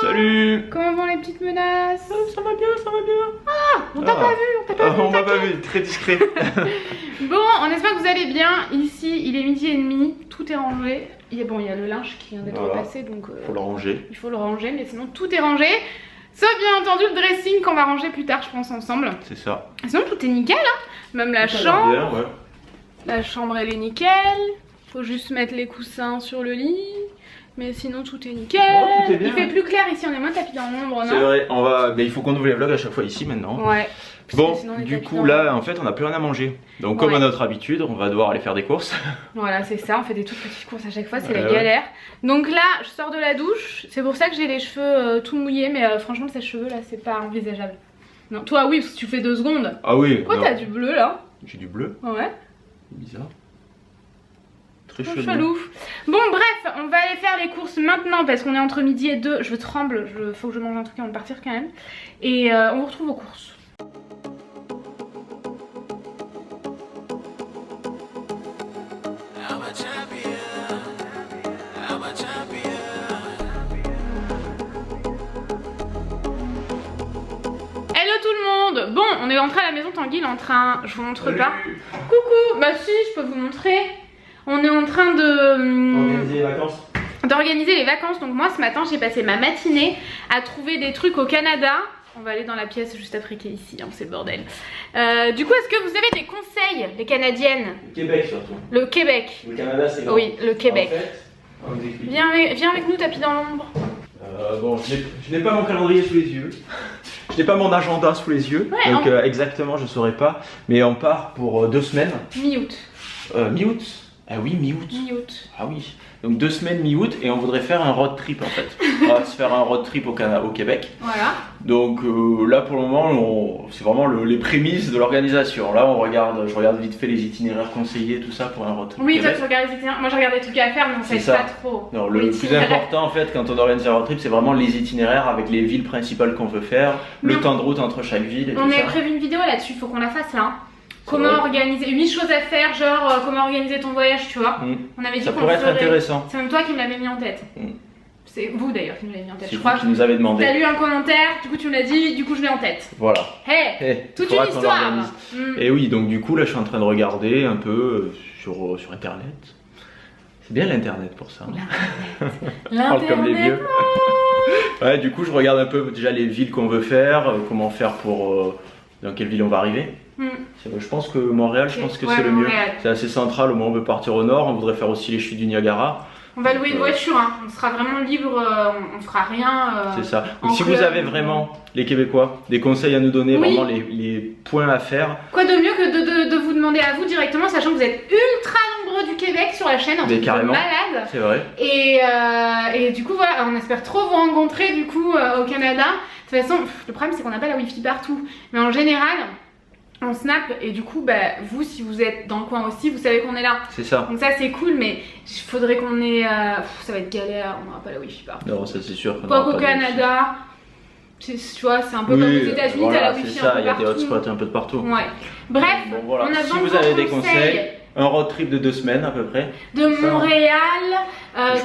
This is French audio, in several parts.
Salut. Comment vont les petites menaces? Ça va bien, ça va bien. Ah, on t'a pas vu, on t'a pas vu. On m'a pas vu, très discret. Bon, on espère que vous allez bien. Ici, il est 12h30, tout est rangé. Il y a le linge qui vient d'être passé, donc faut le ranger. il faut le ranger, mais sinon tout est rangé. Sauf bien entendu le dressing qu'on va ranger plus tard, je pense, ensemble. C'est ça. Sinon tout est nickel, hein. Même la chambre. Bien, ouais. La chambre elle est nickel. Faut juste mettre les coussins sur le lit. Mais sinon tout est nickel. Bon, tout est bien, il fait plus clair ici, on est moins tapis dans l'ombre, non? C'est vrai, mais il faut qu'on ouvre les vlogs à chaque fois ici maintenant. Ouais. Bon, du coup là en fait on n'a plus rien à manger. Donc comme à notre habitude, on va devoir aller faire des courses. Voilà, c'est ça, on fait des toutes petites courses à chaque fois, c'est la galère. Donc là, je sors de la douche, c'est pour ça que j'ai les cheveux tout mouillés, mais franchement ces cheveux là c'est pas envisageable. Non, toi oui, parce que tu fais 2 secondes. Ah oui. Pourquoi t'as du bleu là? J'ai du bleu. Ouais. Bizarre. Très chelou. Bon bref, on va aller faire les courses maintenant parce qu'on est entre midi et 2. Je tremble, faut que je mange un truc avant de partir quand même. Et on vous retrouve aux courses. Hello tout le monde. Bon, on est rentré à la maison, Tanguy il est en train... Je vous montre pas. Coucou. Bah si, je peux vous montrer. On est en train d'organiser les vacances. Donc moi ce matin j'ai passé ma matinée à trouver des trucs au Canada. On va aller dans la pièce juste après qui est ici, hein, c'est le bordel. Du coup est-ce que vous avez des conseils, les Canadiennes? Le Québec surtout. Le Québec. Le Canada c'est grand. Oui, le Québec. En fait, viens avec nous, tapis dans l'ombre. Bon, je n'ai pas mon calendrier sous les yeux. Je n'ai pas mon agenda sous les yeux. Ouais, donc exactement je saurais pas. Mais on part pour 2 semaines. Mi-août. Mi-août. Ah oui, mi-août. Mi-août. Ah oui. Donc 2 semaines mi-août et on voudrait faire un road trip en fait. On va se faire un road trip au Québec. Voilà. Donc là pour le moment, c'est vraiment les prémices de l'organisation. Là je regarde vite fait les itinéraires conseillés, tout ça pour un road trip. Oui, toi tu regardes les itinéraires. Moi je regarde des trucs à faire mais on sait pas trop. Non, le plus important en fait quand on organise un road trip, c'est vraiment les itinéraires avec les villes principales qu'on veut faire, le temps de route entre chaque ville et tout ça. On avait prévu une vidéo là-dessus, faut qu'on la fasse là. Comment organiser 8 choses à faire, genre comment organiser ton voyage, tu vois. On avait dit ça pourrait être intéressant. C'est même toi qui me l'avais mis en tête. C'est vous d'ailleurs qui me l'avez mis en tête. Je crois que tu nous avais demandé. T'as lu un commentaire, du coup tu me l'as dit, du coup je l'ai en tête. Voilà. Hey, toute une histoire. Et oui, donc du coup là je suis en train de regarder un peu sur internet. C'est bien l'internet pour ça. L'internet. Comme les vieux. Ouais, du coup je regarde un peu déjà les villes qu'on veut faire, comment faire pour dans quelle ville on va arriver. Je pense que Montréal, je pense que c'est le mieux. C'est assez central, au moment où on veut partir au nord, on voudrait faire aussi les chutes du Niagara. On va louer une voiture, hein. On sera vraiment libre, on fera rien. C'est ça. Donc si vous avez vraiment, les Québécois, des conseils à nous donner, vraiment les points à faire. Quoi de mieux que de vous demander à vous directement, sachant que vous êtes ultra nombreux du Québec sur la chaîne, mais carrément. Malade. C'est vrai. Et du coup voilà, on espère trop vous rencontrer du coup au Canada. De toute façon, le problème c'est qu'on n'a pas la wifi partout, mais en général. On snap et du coup vous si vous êtes dans le coin aussi vous savez qu'on est là. C'est ça. Donc ça c'est cool mais il faudrait qu'on ait ça va être galère, on n'aura pas la wifi partout. Non ça c'est sûr. Quoi qu'au Canada, tu vois c'est un peu comme aux États-Unis, t'as la wifi un peu partout. Il y a des hotspots un peu de partout. Ouais. Bref, on a si vous avez des conseils, un road trip de 2 semaines à peu près. De Montréal,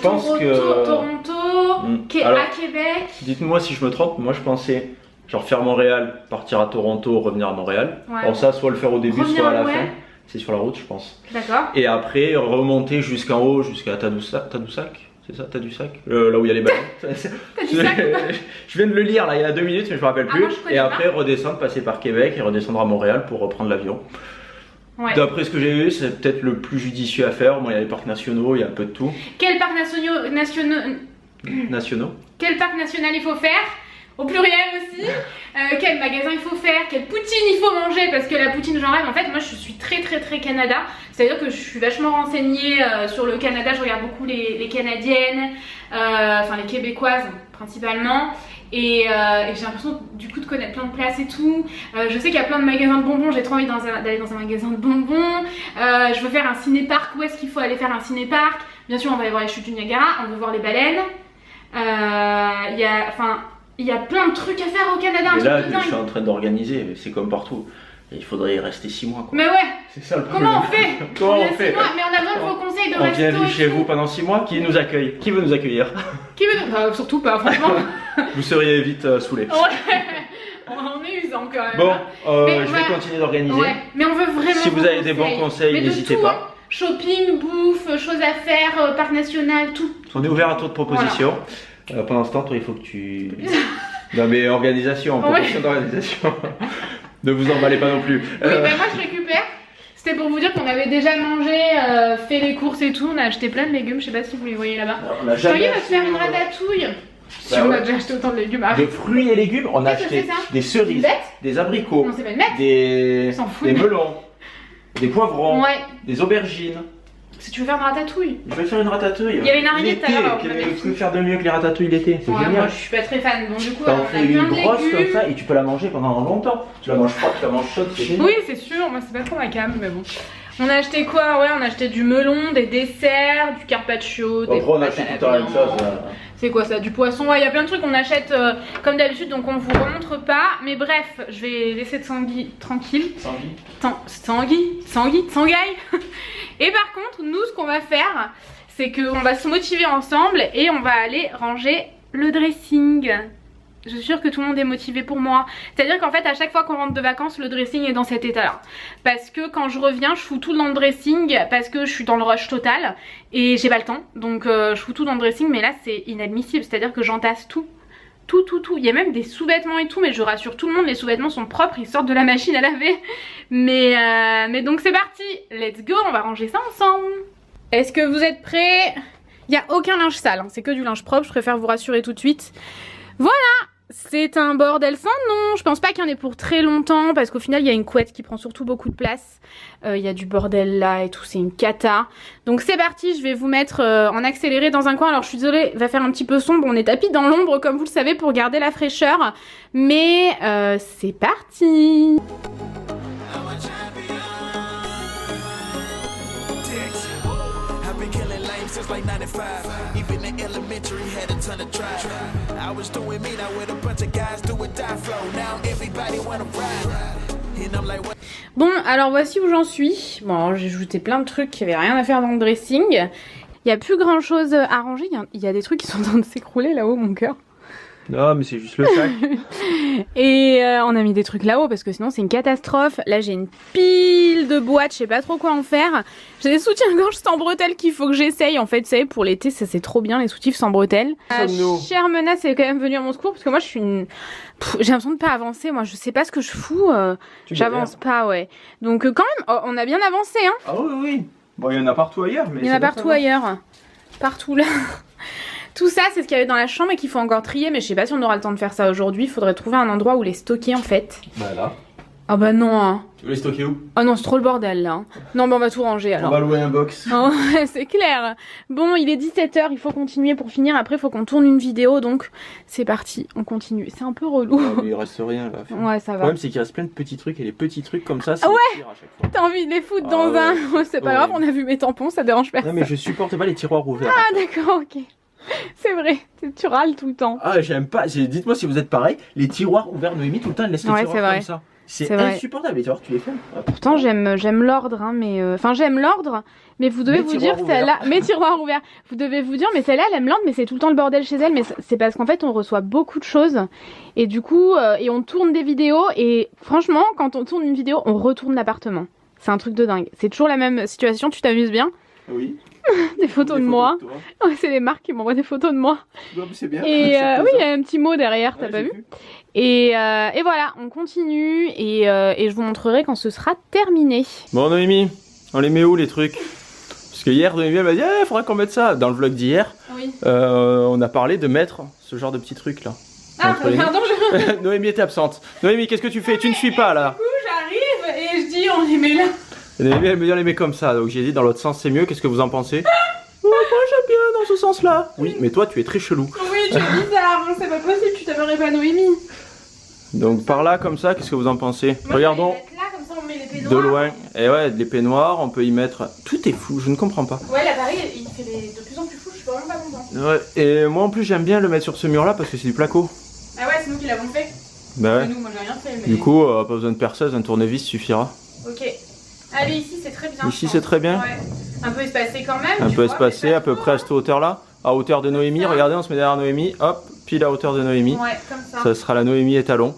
Toronto, à Québec. Dites-moi si je me trompe, moi je pensais genre faire Montréal, partir à Toronto, revenir à Montréal. Alors ça, soit le faire au début, soit à la fin. C'est sur la route, je pense. D'accord. Et après, remonter jusqu'en haut, jusqu'à Tadoussac. C'est ça, Tadoussac, là où il y a les ballons. Je viens de le lire là, il y a 2 minutes, mais je me rappelle plus. Et après, redescendre, passer par Québec et redescendre à Montréal pour reprendre l'avion. D'après ce que j'ai vu, c'est peut-être le plus judicieux à faire. Bon, il y a les parcs nationaux, il y a un peu de tout. Quels parcs nationaux Quel parc national il faut faire? Au pluriel aussi, quel magasin il faut faire, quelle poutine il faut manger, parce que la poutine j'en rêve. En fait moi je suis très Canada, c'est à dire que je suis vachement renseignée sur le Canada, je regarde beaucoup les Canadiennes, enfin les Québécoises principalement. Et j'ai l'impression du coup de connaître plein de places et tout. Je sais qu'il y a plein de magasins de bonbons, j'ai trop envie d'aller dans un magasin de bonbons. Je veux faire un ciné-parc, où est-ce qu'il faut aller faire un ciné-parc? Bien sûr on va aller voir les chutes du Niagara, on veut voir les baleines. Il y a plein de trucs à faire au Canada. Mais là, je suis en train d'organiser, c'est comme partout. Il faudrait y rester 6 mois. Quoi. Mais ouais. C'est ça le problème. Comment on fait? Comment on fait? 6 mois, mais on a besoin de vos conseils de resto. On vient vivre chez vous pendant 6 mois. Qui nous accueille? Qui veut nous accueillir? Qui veut... surtout pas, franchement. Vous seriez vite saoulés. Ouais. On est usant quand même. Bon, je vais continuer d'organiser. Ouais. Mais on veut vraiment. Si vous avez des bons conseils, n'hésitez pas. Shopping, bouffe, choses à faire, parc national, tout. On est ouvert à toute proposition. Voilà. Pendant ce temps, toi, il faut que tu... Non mais organisation, proposition d'organisation. Ne vous emballez pas non plus. Oui, ben moi je récupère. C'était pour vous dire qu'on avait déjà mangé, fait les courses et tout. On a acheté plein de légumes, je sais pas si vous les voyez là-bas. On a jamais va se faire une ratatouille. Si on a déjà acheté autant de légumes. Des fruits et légumes, on a acheté des cerises, des abricots, des melons, des poivrons, des aubergines. Si tu veux faire une ratatouille. Je vais faire une ratatouille. Il y avait une araignée tout à l'heure. Tu peux faire de mieux que les ratatouilles l'été. C'est génial. Moi je suis pas très fan. Bon, du coup, t'en fais une grosse comme ça et tu peux la manger pendant longtemps. Tu la manges froide, tu la manges chaude. Oui, c'est sûr. Moi, c'est pas trop ma cam, mais bon. On a acheté quoi? Ouais, on a acheté du melon, des desserts, du carpaccio. Après, on achète tout le temps la même chose. C'est quoi ça? Du poisson? Ouais, il y a plein de trucs qu'on achète comme d'habitude, donc on vous remontre pas. Mais bref, je vais laisser Tanguy tranquille. Tanguy. Et par contre, nous, ce qu'on va faire, c'est qu'on va se motiver ensemble et on va aller ranger le dressing. Je suis sûre que tout le monde est motivé pour moi. C'est-à-dire qu'en fait, à chaque fois qu'on rentre de vacances, le dressing est dans cet état-là. Parce que quand je reviens, je fous tout dans le dressing parce que je suis dans le rush total et j'ai pas le temps. Donc je fous tout dans le dressing, mais là, c'est inadmissible. C'est-à-dire que j'entasse tout. Tout. Il y a même des sous-vêtements et tout, mais je rassure tout le monde, les sous-vêtements sont propres, ils sortent de la machine à laver. Mais donc c'est parti, let's go, on va ranger ça ensemble. Est-ce que vous êtes prêts? Il n'y a aucun linge sale, hein. C'est que du linge propre, je préfère vous rassurer tout de suite. Voilà, c'est un bordel sans nom. Je pense pas qu'il y en ait pour très longtemps parce qu'au final il y a une couette qui prend surtout beaucoup de place. Il y a du bordel là et tout, c'est une cata. Donc c'est parti, je vais vous mettre en accéléré dans un coin. Alors je suis désolée, il va faire un petit peu sombre, on est tapis dans l'ombre comme vous le savez pour garder la fraîcheur. Mais c'est parti. Since like 95, even in elementary had a ton of drive. I was doing me now with a bunch of guys doing die flow. Now everybody wanna ride. And I'm like what? Bon, alors voici où j'en suis. Bon, alors j'ai ajouté plein de trucs qui avaient rien à faire dans le dressing. Il y a plus grand chose à ranger. Il y a des trucs qui sont en train de s'écrouler là-haut, mon cœur. Non, mais c'est juste le sac. Et on a mis des trucs là-haut parce que sinon c'est une catastrophe. Là j'ai une pile de boîtes, je sais pas trop quoi en faire. J'ai des soutiens-gorge sans bretelles qu'il faut que j'essaye. En fait, vous savez, pour l'été, ça c'est trop bien les soutifs sans bretelles. Chère Menace est quand même venue à mon secours parce que moi je suis une... j'ai l'impression de pas avancer. Moi je sais pas ce que je fous. J'avance pas, ouais. Donc quand même, on a bien avancé, hein. Ah oui. Bon, il y en a partout ailleurs. Mais il y en a partout ailleurs. Partout là. Tout ça, c'est ce qu'il y avait dans la chambre et qu'il faut encore trier, mais je sais pas si on aura le temps de faire ça aujourd'hui. Il faudrait trouver un endroit où les stocker en fait. Bah là. Ah bah non, hein. Tu veux les stocker où? Ah non, c'est trop le bordel là. Non, mais on va tout ranger alors. On va louer un box. Oh, c'est clair. Bon, il est 17 h, il faut continuer pour finir. Après, il faut qu'on tourne une vidéo, donc c'est parti, on continue. C'est un peu relou. Ah, mais il reste rien là. Ouais, ça va. Le problème, c'est qu'il reste plein de petits trucs et les petits trucs comme ça, c'est ouais, les pires à chaque fois. T'as envie de les foutre dans un. C'est pas grave, on a vu mes tampons, ça dérange personne. Non, mais je supporte pas les tiroirs ouverts. Ah, d'accord, ok. C'est vrai, tu râles tout le temps. Ah, j'aime pas. Dites-moi si vous êtes pareil. Les tiroirs ouverts, Noémie, tout le temps, elle laisse les tiroirs comme ça. C'est insupportable. Les tiroirs, tu les fermes. Pourtant, j'aime l'ordre, hein, mais. Enfin, j'aime l'ordre, mais vous devez vous dire, celle-là. Mes tiroirs ouverts. Vous devez vous dire, mais celle-là, elle aime l'ordre, mais c'est tout le temps le bordel chez elle. Mais c'est parce qu'en fait, on reçoit beaucoup de choses. Et du coup, et on tourne des vidéos. Et franchement, quand on tourne une vidéo, on retourne l'appartement. C'est un truc de dingue. C'est toujours la même situation, tu t'amuses bien? Oui. Des photos de moi. Oh, c'est les marques qui m'envoient des photos de moi. Non, c'est bien. Et oui, il y a un petit mot derrière, t'as pas vu? Et voilà, on continue et je vous montrerai quand ce sera terminé. Bon, Noémie, on les met où les trucs? Parce que hier, Noémie elle m'a dit, il faudrait qu'on mette ça. Dans le vlog d'hier, on a parlé de mettre ce genre de petits trucs là. Ah, pardon, Noémie était absente. Noémie, qu'est-ce que tu fais? Tu ne suis pas là. Du coup, j'arrive et je dis, on les met là. Noémie, elle me dit, on les met comme ça. Donc j'ai dit, dans l'autre sens, c'est mieux. Qu'est-ce que vous en pensez? Oh, moi j'aime bien dans ce sens-là. Oui, mais toi, tu es très chelou. Oui, tu es bizarre. C'est pas possible, tu t'aimerais pas Noémie. Donc par là, comme ça, qu'est-ce que vous en pensez? Moi, regardons. Là, comme ça, on met les de loin. Et ouais, des peignoirs, on peut y mettre. Tout est fou, je ne comprends pas. Ouais, l'appareil, il fait de plus en plus fou, je suis vraiment pas content. Ouais, et moi en plus, j'aime bien le mettre sur ce mur-là parce que c'est du placo. Ah ouais, c'est nous qui l'avons fait. Bah ouais. Nous, moi j'ai rien fait. Mais... Du coup, pas besoin de perceuse, un tournevis suffira. Ok. Allez, ici c'est très bien. Ici c'est très bien. Ouais. Un peu espacé quand même. Un peu espacé, à peu près à cette hauteur-là. à hauteur de Noémie. Regardez, on se met derrière Noémie, hop, pile à hauteur de Noémie. Ouais, comme ça. Ça sera la Noémie étalon.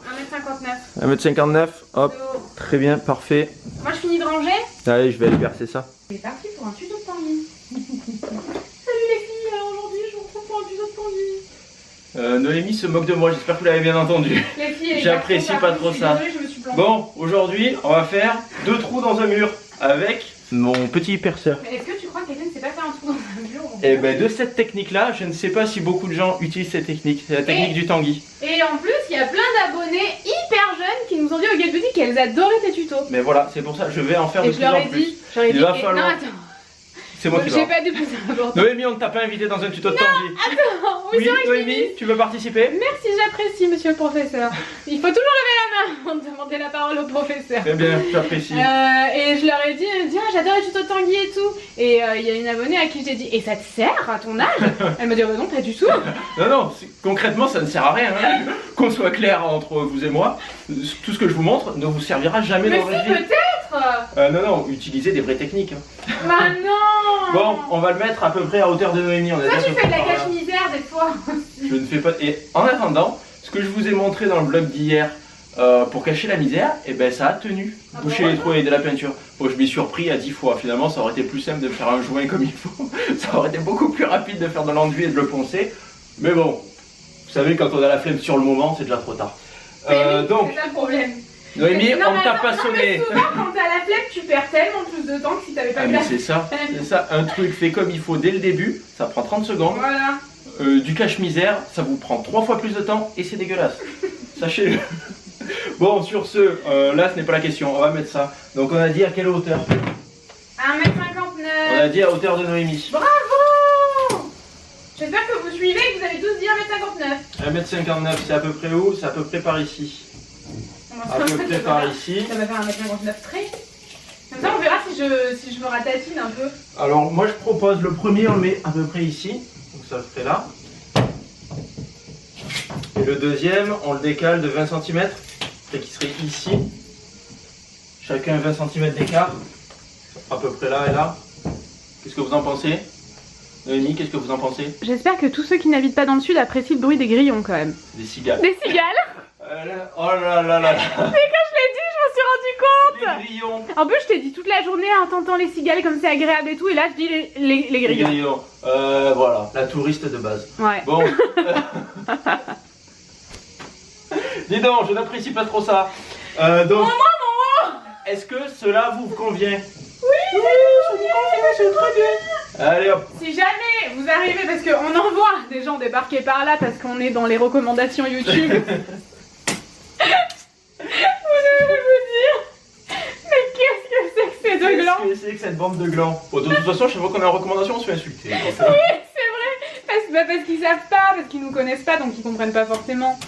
1m59. 1m59, hop, très bien, parfait. Moi je finis de ranger. Allez, je vais aller percer ça. C'est parti pour un tuto de Tanguy. Salut les filles, alors aujourd'hui je vous retrouve pour un tuto de Tanguy. Noémie se moque de moi, j'espère que vous l'avez bien entendu. Les filles, j'apprécie pas trop ça. Désolée, je me suis plantée. Bon, aujourd'hui, on va faire 2 trous dans un mur avec mon petit perceur. Mais est-ce que tu crois que quelqu'un ne sait pas faire un trou dans un mur? Et ben de cette technique-là, je ne sais pas si beaucoup de gens utilisent cette technique. C'est la technique du Tanguy. Et en plus, il y a plein d'abonnés hyper jeunes qui nous ont dit au Get qu'elles adoraient tes tutos. Mais voilà, c'est pour ça que je vais en faire de plus en plus. Il va falloir. Non, attends. C'est moi qui vais. J'ai pas dit plus important. Noémie, on ne t'a pas invité dans un tuto de Tanguy. Attends, oui, Noémie, tu veux participer? Merci, j'apprécie, monsieur le professeur. Il faut toujours lever la main avant de demander la parole au professeur. Très bien, j'apprécie. Et je leur ai dit, j'adore les tutos de Tanguy et tout. Et il y a une abonnée à qui j'ai dit, et ça te sert à ton âge? Elle m'a dit, non, pas du tout. Non, concrètement, ça ne sert à rien. Hein. Qu'on soit clair entre vous et moi, tout ce que je vous montre ne vous servira jamais dans la vie. Mais si, peut-être. Non, utilisez des vraies techniques. Hein. Bah non. Bon, on va le mettre à peu près à hauteur de Noémie. Toi, tu fais de la cache-misère des fois aussi. Je ne fais pas. Et en attendant, ce que je vous ai montré dans le vlog d'hier pour cacher la misère, et ben ça a tenu. Boucher les trous et de la peinture. Bon, je m'y suis repris à 10 fois. Finalement, ça aurait été plus simple de faire un joint comme il faut. Ça aurait été beaucoup plus rapide de faire de l'enduit et de le poncer. Mais bon, vous savez, quand on a la flemme sur le moment, c'est déjà trop tard. Donc, c'est ça le problème. Noémie, on t'a pas sonné. Souvent, quand t'as la flemme, tu perds tellement plus de temps que si t'avais pas mais c'est ça, un truc fait comme il faut dès le début, ça prend 30 secondes. Voilà. Du cache-misère, ça vous prend 3 fois plus de temps et c'est dégueulasse. Sachez-le. Bon, sur ce, là ce n'est pas la question, on va mettre ça. Donc on a dit à quelle hauteur? 1m59. On a dit à hauteur de Noémie. Bravo! J'espère que vous suivez et que vous avez tous dit 1m59. 1m59, c'est à peu près où? C'est à peu près par ici. À peu près par ici. Ça va faire 1m59 près. Comme ça on verra si je me ratatine un peu. Alors moi je propose le premier, on le met à peu près ici. Donc ça serait là. Et le deuxième, on le décale de 20 cm. Et qui serait ici. Chacun 20 cm d'écart. À peu près là et là. Qu'est-ce que vous en pensez? Noémie, qu'est-ce que vous en pensez? J'espère que tous ceux qui n'habitent pas dans le sud apprécient le bruit des grillons quand même. Des cigales. Des cigales? Oh là là là. C'est quand je l'ai dit, je m'en suis rendu compte. Les grillons. En plus, je t'ai dit toute la journée en t'entendant les cigales comme c'est agréable et tout, et là je dis les grillons. Les grillons. Voilà, la touriste de base. Ouais. Bon. Dis donc, je n'apprécie pas trop ça. Donc, est-ce que cela vous convient? Oui, ça vous convient, c'est très bien. Allez hop. Si jamais vous arrivez, parce qu'on en voit des gens débarquer par là parce qu'on est dans les recommandations YouTube. Vous devez vous dire, mais qu'est-ce que c'est que ces deux glands? Qu'est-ce que c'est que cette bande de glands? Bon, de toute façon, chaque fois qu'on est en recommandation, on se fait insulter. Oui, c'est vrai. Parce qu'ils savent pas, parce qu'ils nous connaissent pas, donc ils comprennent pas forcément.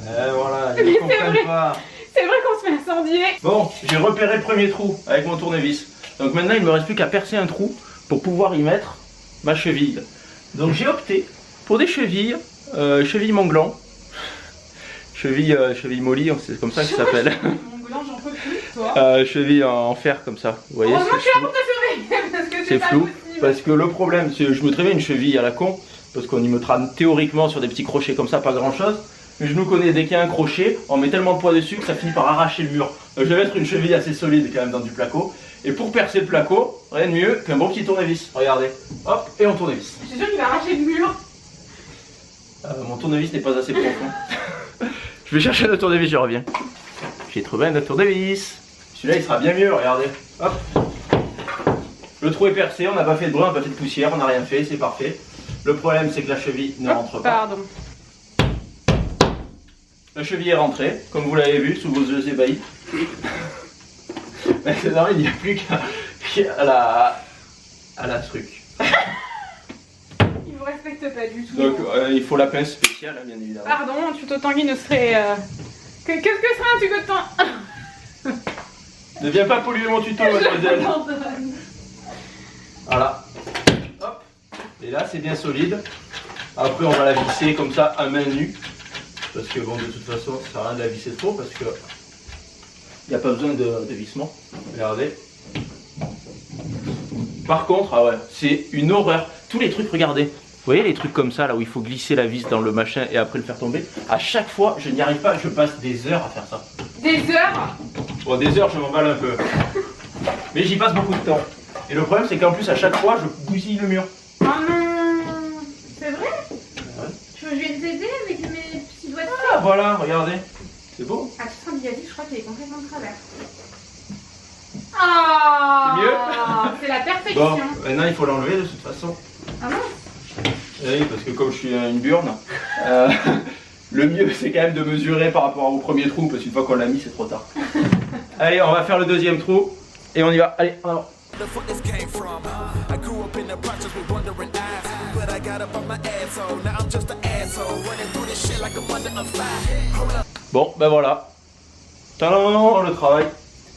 Voilà, ils ne comprennent pas. C'est vrai qu'on se fait incendier. Bon, j'ai repéré le premier trou avec mon tournevis. Donc maintenant, il ne me reste plus qu'à percer un trou pour pouvoir y mettre ma cheville. Donc j'ai opté pour des chevilles, chevilles Montglan. Cheville molly, c'est comme ça que ça s'appelle. Montglan, j'en peux plus, toi. Cheville en fer comme ça. Vous voyez, heureusement que je suis là pour te sauver, parce que c'est flou. Parce que le problème, c'est que je me très bien une cheville à la con, parce qu'on y mettra théoriquement sur des petits crochets comme ça, pas grand chose. Mais je nous connais, dès qu'il y a un crochet, on met tellement de poids dessus que ça finit par arracher le mur. Donc je vais mettre une cheville assez solide quand même dans du placo. Et pour percer le placo, rien de mieux qu'un bon petit tournevis. Regardez, hop, et on tournevis. Je suis sûr qu'il va arracher le mur. Mon tournevis n'est pas assez profond. Je vais chercher le tournevis, je reviens. J'ai trouvé un autre tournevis. Celui-là il sera bien mieux, regardez. Hop. Le trou est percé, on n'a pas fait de bruit, on n'a pas fait de poussière, on n'a rien fait, c'est parfait. Le problème c'est que la cheville ne rentre pas. Pardon. La cheville est rentrée, comme vous l'avez vu, sous vos yeux ébahis. Maintenant, il n'y a plus qu'à la truc. Il vous respecte pas du tout. Donc, il faut la pince spéciale, hein, bien évidemment. Pardon, un tuto Tanguy ne serait... Qu'est-ce que serait un tuto de Tanguy? Ne viens pas polluer mon tuto, mademoiselle. Voilà. Hop. Et là, c'est bien solide. Après, on va la visser comme ça, à main nue. Parce que bon, de toute façon, ça sert à rien de la visser trop parce que il n'y a pas besoin de vissement. Regardez. Par contre, ah ouais, c'est une horreur. Tous les trucs, regardez. voyez les trucs comme ça là où il faut glisser la vis dans le machin et après le faire tomber. À chaque fois je n'y arrive pas, je passe des heures à faire ça. Des heures? Bon des heures je m'emballe un peu. Mais j'y passe beaucoup de temps. Et le problème c'est qu'en plus à chaque fois je bousille le mur. Oh non! C'est vrai? Ouais. Tu veux que je vienne t'aider avec mes petits doigts de feu? Ah voilà, regardez. C'est beau. À titre indicatif, je crois qu'il est complètement de travers. Ah! C'est mieux? C'est la perfection. Bon, maintenant il faut l'enlever de toute façon. Ah bon? Oui, parce que comme je suis une burne, le mieux c'est quand même de mesurer par rapport au premier trou, parce qu'une fois qu'on l'a mis c'est trop tard. Allez, on va faire le deuxième trou et on y va. Allez, en avant. Bon, ben voilà. Tadam, le travail.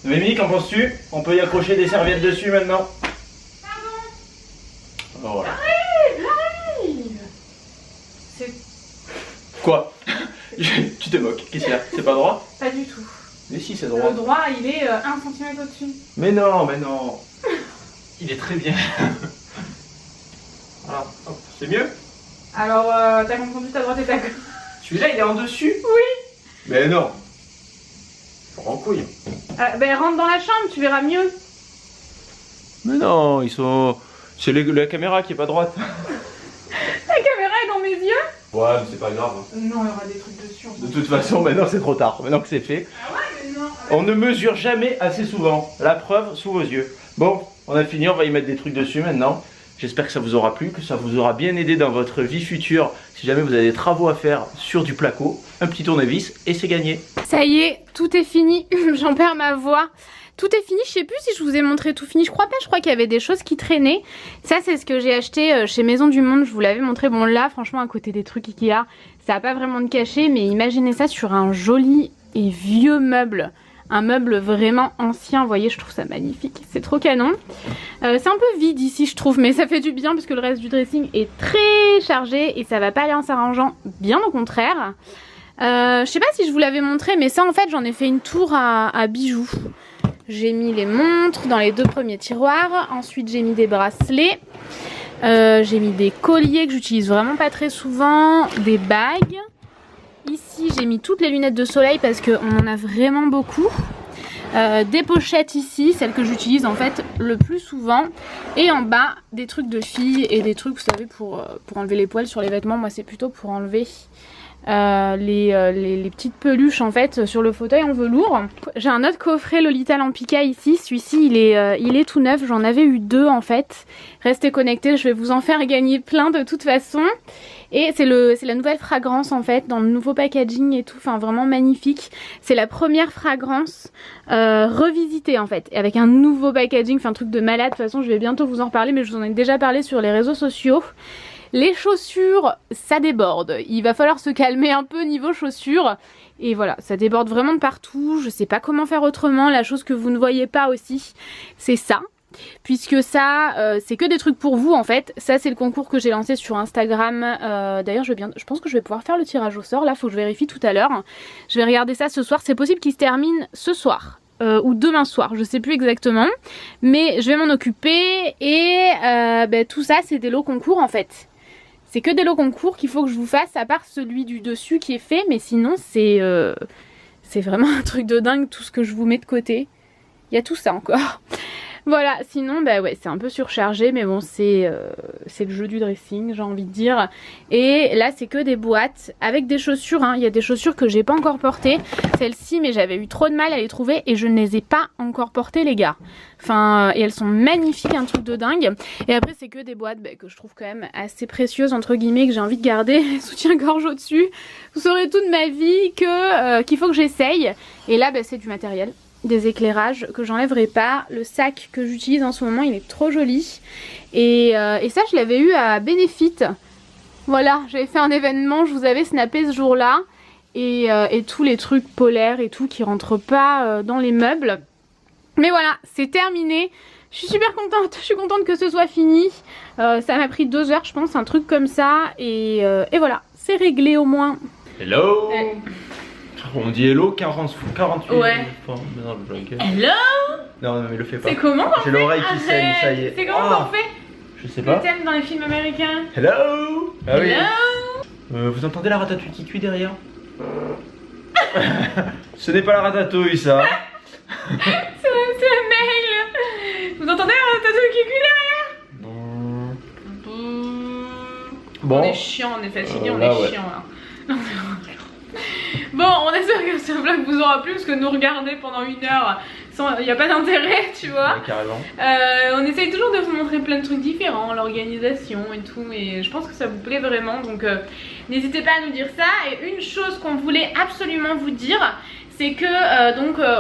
Mimi, qu'en penses-tu? On peut y accrocher des serviettes dessus maintenant? Pardon. Voilà. J'arrive. C'est... Quoi? Tu te moques, qu'est-ce qu'il y a? C'est pas droit? Pas du tout. Mais si, c'est droit. Le droit, il est 1 cm au-dessus. Mais non, mais non. Il est très bien. Voilà, hop, c'est mieux? Alors, t'as confondu ta droite et ta gauche. Celui-là, il est en dessus? Oui. Mais non. En couille. Ben rentre dans la chambre, tu verras mieux. Mais non, ils sont... C'est la caméra qui est pas droite. La caméra est dans mes yeux? Ouais, mais c'est pas grave. Non, il y aura des trucs dessus. De toute façon, maintenant c'est trop tard. Maintenant que c'est fait. Ah ouais, mais non. On ne mesure jamais assez souvent. La preuve sous vos yeux. Bon, on a fini, on va y mettre des trucs dessus maintenant. J'espère que ça vous aura plu, que ça vous aura bien aidé dans votre vie future. Si jamais vous avez des travaux à faire sur du placo, un petit tournevis et c'est gagné. Ça y est, tout est fini. J'en perds ma voix. Tout est fini, je sais plus si je vous ai montré tout fini, je crois pas, je crois qu'il y avait des choses qui traînaient. Ça c'est ce que j'ai acheté chez Maison du Monde, je vous l'avais montré. Bon là franchement à côté des trucs Ikea, ça a pas vraiment de cachet, mais imaginez ça sur un joli et vieux meuble. Un meuble vraiment ancien, vous voyez, je trouve ça magnifique, c'est trop canon. C'est un peu vide ici je trouve, mais ça fait du bien parce que le reste du dressing est très chargé et ça va pas aller en s'arrangeant, bien au contraire. Je sais pas si je vous l'avais montré, mais ça en fait j'en ai fait une tour à bijoux. J'ai mis les montres dans les 2 premiers tiroirs. Ensuite j'ai mis des bracelets. J'ai mis des colliers que j'utilise vraiment pas très souvent. Des bagues. Ici j'ai mis toutes les lunettes de soleil parce qu'on en a vraiment beaucoup. Des pochettes ici, celles que j'utilise en fait le plus souvent. Et en bas des trucs de filles et des trucs vous savez pour enlever les poils sur les vêtements. Moi c'est plutôt pour enlever les petites peluches en fait sur le fauteuil en velours. J'ai un autre coffret Lolita Lampica ici, celui-ci il est tout neuf, j'en avais eu 2 en fait. Restez connectés, je vais vous en faire gagner plein de toute façon. Et c'est la nouvelle fragrance en fait, dans le nouveau packaging et tout, enfin vraiment magnifique. C'est la première fragrance revisitée en fait, avec un nouveau packaging, enfin un truc de malade. De toute façon je vais bientôt vous en reparler, mais je vous en ai déjà parlé sur les réseaux sociaux. Les chaussures, ça déborde. Il va falloir se calmer un peu niveau chaussures. Et voilà, ça déborde vraiment de partout. Je sais pas comment faire autrement. La chose que vous ne voyez pas aussi, c'est ça. Puisque ça, c'est que des trucs pour vous en fait. Ça, c'est le concours que j'ai lancé sur Instagram. D'ailleurs, je pense que je vais pouvoir faire le tirage au sort. Là, faut que je vérifie tout à l'heure. Je vais regarder ça ce soir. C'est possible qu'il se termine ce soir. Ou demain soir, je sais plus exactement. Mais je vais m'en occuper. Et tout ça, c'est des lots concours en fait. C'est que des lots concours qu'il faut que je vous fasse, à part celui du dessus qui est fait, mais sinon c'est vraiment un truc de dingue tout ce que je vous mets de côté. Il y a tout ça encore. Voilà, sinon bah ouais, c'est un peu surchargé, mais bon c'est le jeu du dressing, j'ai envie de dire. Et là c'est que des boîtes avec des chaussures, hein. Il y a des chaussures que j'ai pas encore portées. Celles-ci, mais j'avais eu trop de mal à les trouver et je ne les ai pas encore portées les gars. Enfin, et elles sont magnifiques, un truc de dingue. Et après c'est que des boîtes que je trouve quand même assez précieuses entre guillemets, que j'ai envie de garder. Soutien-gorge au-dessus. Vous saurez toute ma vie qu'il faut que j'essaye. Et là c'est du matériel. Des éclairages que j'enlèverai pas. Le sac que j'utilise en ce moment il est trop joli. Et ça je l'avais eu à Benefit. Voilà, j'avais fait un événement, je vous avais snappé ce jour là. Et tous les trucs polaires et tout qui rentrent pas dans les meubles. Mais voilà, c'est terminé. Je suis super contente, je suis contente que ce soit fini. Ça m'a pris 2 heures je pense, un truc comme ça. Et voilà, c'est réglé au moins. Hello. On dit hello 48 ouais. fois. Mais non, hello. Non, mais le fais pas. C'est comment on fait? J'ai l'oreille qui saigne, ça y est. C'est comment on fait? Je sais pas. Que t'aimes dans les films américains. Hello. Ah oui. Hello. Vous entendez la ratatouille qui cuit derrière? Ce n'est pas la ratatouille ça. C'est le mail. Vous entendez la ratatouille qui cuit derrière? Bon. On est chiant, on est fatigué, on est chiant là. Bon, on espère que ce vlog vous aura plu parce que nous regarder pendant 1 heure, il n'y a pas d'intérêt, tu vois. Ouais, carrément. On essaye toujours de vous montrer plein de trucs différents, l'organisation et tout, et je pense que ça vous plaît vraiment, donc n'hésitez pas à nous dire ça. Et une chose qu'on voulait absolument vous dire, c'est que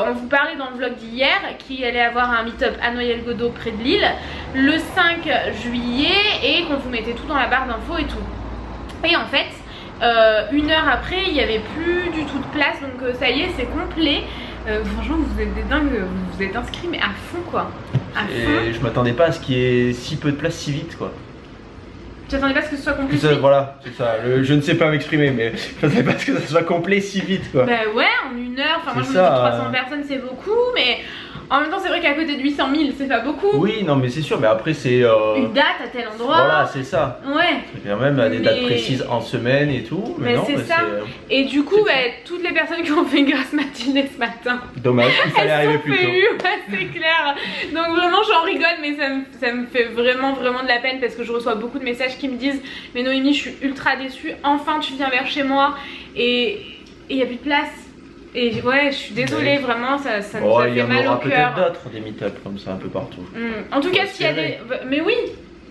on vous parlait dans le vlog d'hier qu'il allait avoir un meet-up à Noyelles-Godault près de Lille le 5 juillet et qu'on vous mettait tout dans la barre d'infos et tout. Et en fait, 1 heure après, il n'y avait plus du tout de place, donc ça y est, c'est complet. Franchement, vous êtes des dingues, vous êtes inscrits, mais à fond quoi. À fond. Et je m'attendais pas à ce qu'il y ait si peu de place si vite quoi. Tu t'attendais pas à ce que ce soit complet ça, voilà, c'est ça. Je ne sais pas m'exprimer, mais je m'attendais pas à ce que ça soit complet si vite quoi. Bah ouais, en 1 heure, enfin moi je me dis 300 personnes c'est beaucoup, mais en même temps c'est vrai qu'à côté de 800 000 c'est pas beaucoup. Oui, non mais c'est sûr, mais après c'est... une date à tel endroit. Voilà, c'est ça. Ouais. C'est quand même à des dates précises en semaine et tout. Mais c'est ça. Et du coup, toutes les personnes qui ont fait une grasse matinée ce matin. Dommage, il fallait arriver plus tôt. Ouais, c'est clair. Donc vraiment j'en rigole, mais ça me fait vraiment de la peine parce que je reçois beaucoup de messages qui me disent mais Noémie, je suis ultra déçue, enfin tu viens vers chez moi et il n'y a plus de place. Et ouais, je suis désolée, vraiment, ça nous a fait mal au cœur. Il y en aura peut-être d'autres, des meet-up comme ça un peu partout. En tout cas, s'il y a des... Mais oui,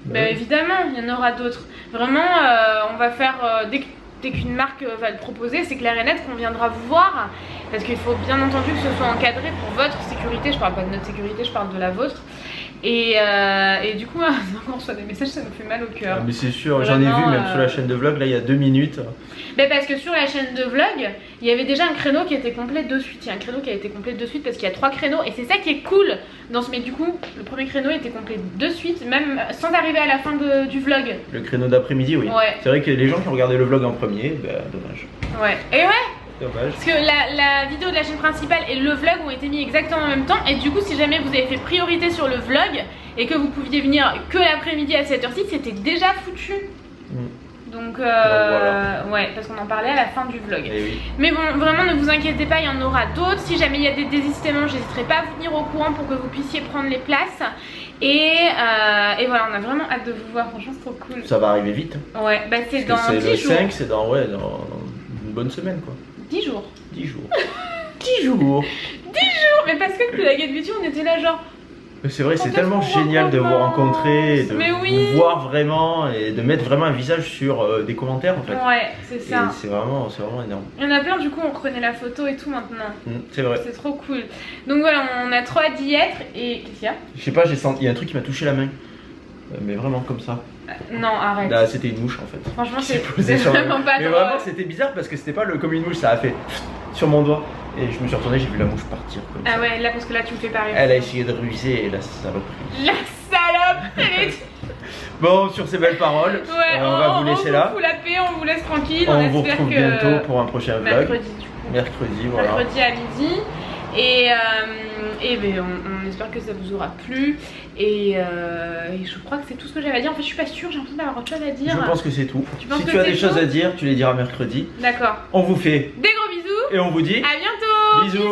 bah, évidemment, il y en aura d'autres. Vraiment, on va faire, dès qu'une marque va le proposer, c'est clair et net qu'on viendra vous voir. Parce qu'il faut bien entendu que ce soit encadré pour votre sécurité. Je parle pas de notre sécurité, je parle de la vôtre. Et du coup, quand on reçoit des messages, ça nous fait mal au cœur. Mais c'est sûr, j'en ai vu même sur la chaîne de vlog, là il y a 2 minutes. Mais parce que sur la chaîne de vlog, il y avait déjà un créneau qui était complet de suite. Il y a un créneau qui a été complet de suite parce qu'il y a 3 créneaux. Et c'est ça qui est cool dans ce... Mais du coup, le premier créneau était complet de suite, même sans arriver à la fin du vlog. Le créneau d'après-midi, oui. Ouais. C'est vrai que les gens qui ont regardé le vlog en premier, bah dommage. Ouais. Et ouais. Dommage. Parce que la vidéo de la chaîne principale et le vlog ont été mis exactement en même temps. Et du coup, si jamais vous avez fait priorité sur le vlog et que vous pouviez venir que l'après-midi à cette heure-ci, c'était déjà foutu. Donc voilà. Ouais, parce qu'on en parlait à la fin du vlog. Oui. Mais bon, vraiment ne vous inquiétez pas, il y en aura d'autres. Si jamais il y a des désistements, j'hésiterai pas à vous tenir au courant pour que vous puissiez prendre les places. Et voilà, on a vraiment hâte de vous voir, franchement c'est trop cool. Ça va arriver vite. Ouais, bah c'est dans 10 jours. C'est le 5, c'est dans une bonne semaine quoi. 10 jours. 10 jours. 10 jours. 10 jours. Mais parce que la Get Beauty, on était là genre... C'est vrai, c'est tellement génial de vous rencontrer, de vous voir vraiment et de mettre vraiment un visage sur des commentaires en fait. Ouais, c'est ça. C'est vraiment énorme. Il y en a plein, du coup on reconnaît la photo et tout maintenant. C'est vrai. C'est trop cool. Donc voilà, on a trop hâte d'y être. Et qu'est-ce qu'il y a? Je sais pas, il y a un truc qui m'a touché la main. Mais vraiment comme ça. Non, arrête. Là, c'était une mouche en fait. Franchement, c'est vraiment pas mais vraiment, c'était bizarre parce que c'était pas comme une mouche, ça a fait sur mon doigt. Et je me suis retourné, j'ai vu la mouche partir. Comme ça. Ouais, là, parce que là, tu me fais pas rire. Elle a essayé de ruser et la saloperie. La salope, elle est... Bon, sur ces belles paroles, on va vous laisser là. On vous fout la paix, on vous laisse tranquille. On vous retrouve bientôt pour un prochain vlog. Mercredi, du coup. Mercredi, voilà. Mercredi à midi. Et ben, on espère que ça vous aura plu. Et je crois que c'est tout ce que j'avais à dire. En fait, je suis pas sûre, j'ai l'impression d'avoir autre chose à dire. Je pense que c'est tout. Si tu as des choses à dire, tu les diras mercredi. D'accord. On vous fait des gros bisous. Et on vous dit à bientôt. Bisous.